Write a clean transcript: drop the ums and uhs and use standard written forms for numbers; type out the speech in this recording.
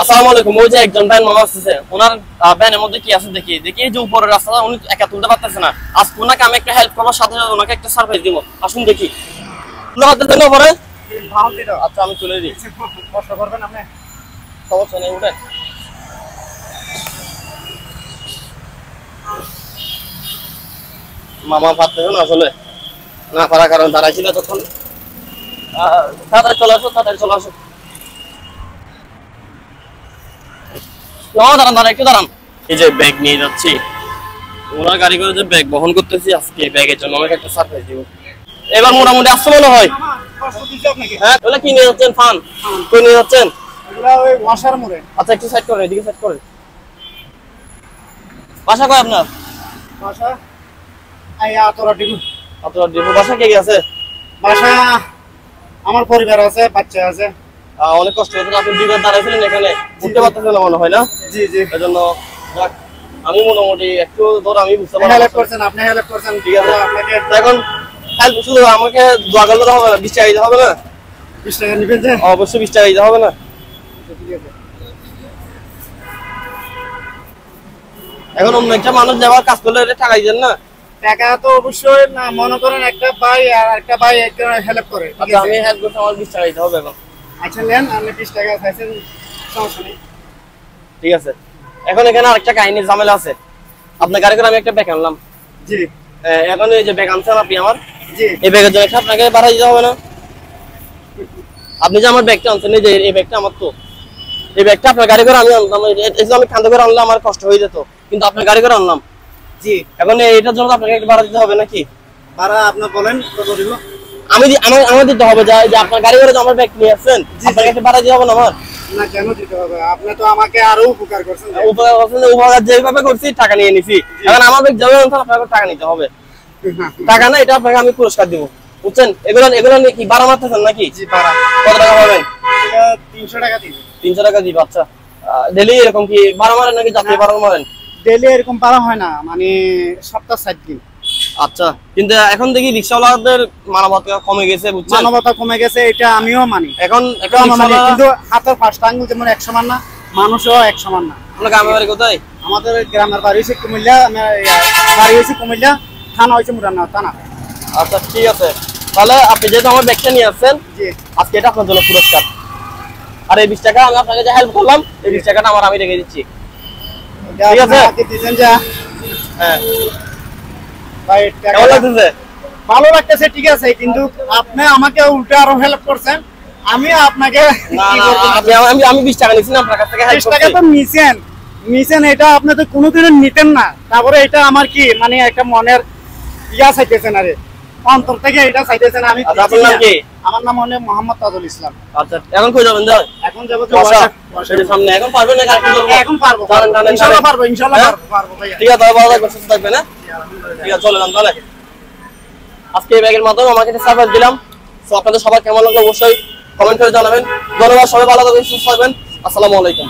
আসসালামু আলাইকুম। ওই যে একজন ভ্যান মামা আসতেছে, ওনার ভ্যানের মধ্যে কি আছে দেখি এই যে উপরের রাস্তাটা উনি একা তুলতে পারতেছে না। আজ ওনাকে আমি একটা হেল্প করার সাথে সাথে ওনাকে একটা সারপ্রাইজ দিব। আসুন দেখি তুলে পারতেছেন না পরে? আচ্ছা আমি তুলে দিই, কষ্ট করবেন আপনি। সমস্যা নেই, উঠে মামা পারতেছে না আসলে, না পারার কারণ দাঁড়াইছিল তখন। তাড়াতাড়ি চলে আসো, তাড়াতাড়ি চলে আসো। দাঁড়ান দাঁড়ান, একটু দাঁড়ান। এই যে ব্যাগ নিয়ে যাচ্ছি, ওনার গাড়ি করে যে ব্যাগ বহন করতেছি, আজকে ব্যাগের জন্য আমাকে একটা সারপ্রাইজ দিব। এবার মোটামুটি আসতে মনে হয়। হ্যাঁ, ওগুলা কি নিয়ে যাচ্ছেন? ফান কই নিয়ে যাচ্ছেন? ওই ওয়াশার মোড়ে। আচ্ছা একটু সাইড করেন, এদিকে সাইড করেন। বাসা কয় আপনার? বাসা আতরা ডিবু। আপনার ডিপো বাসা কে আছে? বাসা আমার পরিবার আছে, বাচ্চা আছে। অনেক কষ্ট হচ্ছে, আপনি দুইবার দাঁড়াইছিলেন এখানে, উঠতে পারতেছেন না মনে হয় না? জি জি। এজন্য আমি মোটামুটি একটু ধর আমি বুঝতে পারলাম। হেল্প করছেন, আপনি হেল্প করছেন, ঠিক আছে। আপনাকে এখন হেল্প শুধু আমাকে দোয়া করলে তো হবে না, 20 টাকা দিতে হবে না? 20 টাকা নেবেন যে? অবশ্যই 20 টাকা দিতে হবে না? ঠিক আছে। এখন অন্য একটা মানুষ যাওয়ার কাজ করলে টাকা দিতেন না? টাকা তো অবশ্যই না, মনে করেন একটা ভাই আর একটা ভাই হেল্প করে। আচ্ছা আমি হেল্প করতে আমার 20 টাকা দিতে হবে এখন। আচ্ছা নেন, আপনি 20 টাকা চাইছেন, সমস্যা নেই। ঠিক আছে। এখন এখানে আরেকটা কাহিনীর ঝামেলা আছে। আপনার গাড়ি করে আমি একটা ব্যাগ আনলাম। জি। এখন এই যে ব্যাগ আনছেন আপনি আমার, জি। এই ব্যাগের জন্য আপনাকে ভাড়া দিতে হবে না? আপনি যে আমার ব্যাগটা আনছেন, এই যে এই ব্যাগটা আমার, তো এই ব্যাগটা আপনার গাড়ি করে আমি আনলাম, আমি কান্দে করে আনলাম, আমার কষ্ট হয়ে যেত, কিন্তু আপনার গাড়ি করে আনলাম। জি। এখন এটার জন্য আপনাকে একটা ভাড়া দিতে হবে নাকি? ভাড়া আপনি বলেন কত দিব? আমার দিতে হবে, যে আপনার গাড়ি করে আমার ব্যাগ নিয়ে আসছেন, আপনাকে একটা ভাড়া দিতে হবে না আমার? না, কেন দিতে হবে? আপনি তো আমাকে আরো উপকার করছেন। উপকার যেভাবে করছি টাকা নিয়ে নিছি, এখন আমার ব্যাগ যাবে আপনাকে টাকা নিতে হবে। টাকা না, এটা আপনাকে আমি পুরস্কার দিব, বুঝছেন? এগুলো নিয়ে কি ভাড়া মারতেছেন নাকি? জি, ভাড়া কত টাকা পাবেন? 300 টাকা দিব। 300 টাকা দিব। আচ্ছা, ডেলি এরকম কি ভাড়া মারেন নাকি যাত্রী ভাড়া মারেন? ডেলি এরকম ভাড়া হয় না, মানে সপ্তাহ 7 দিন। আচ্ছা, কিন্তু এখন দেখি রিকশাওয়ালাদের মানবতা কমে গেছে, বুঝছেন? মানবতা কমে গেছে, এটা আমিও মানি। এখন কিন্তু হাতের পাঁচটা আঙ্গুল যেমন এক সমান না, মানুষও এক সমান না। আপনার গ্রামের বাড়ি কোথায়? আমাদের গ্রামের বাড়ি হয়েছে কুমিল্লা, বাড়ি হয়েছে কুমিল্লা, থানা হয়েছে মুরানা থানা। আচ্ছা ঠিক আছে, তাহলে আপনি যেহেতু আমার ব্যাগটা নিয়ে আসছেন, জি, আজকে এটা আপনার জন্য পুরস্কার। আর এই 20 টাকা আমি আপনাকে যে হেল্প করলাম, এই 20 টাকাটা আমি রেখে দিচ্ছি। ঠিক আছে? হ্যাঁ, ভাই কেমন লাগতেছে? ভালো লাগতেছে, ঠিক আছে, কিন্তু আপনি আমাকে উল্টো আরো হেল্প করছেন, আমি আপনাকে না না, আমি 20 টাকা নিচ্ছি না আপনার কাছ থেকে, 20 টাকা তো নিছেন, এটা আপনি তো কোনোদিনও নিতেন না। তারপরে এটা আমার কি মানে একটা মনের ইয়া চাইতেছেন, আরে অন্তর থেকে এটা চাইতেছেন। আমি আপনার নাম কি? আমার নাম হলো মোহাম্মদ তাজুল ইসলাম। আচ্ছা, এখন কই যাবেন? এখন যাবো সামনে। এখন পারবেন না? এখন পারবো, ইনশাআল্লাহ পারবো, ইনশাআল্লাহ পারবো ভাইয়া। ঠিক আছে, ভালো থাকবেন, সুস্থ থাকবেন। হ্যাঁ ঠিক আছে, চলে যান তাহলে। আজকে এই ব্যাগের মাধ্যমে আমাকে একটা সার্ভিস দিলাম। তো আপনাদের সবার কেমন লাগলো অবশ্যই কমেন্ট করে জানাবেন। ধন্যবাদ, সবাই ভালো থাকবেন, সুস্থ থাকবেন। আসসালামু আলাইকুম।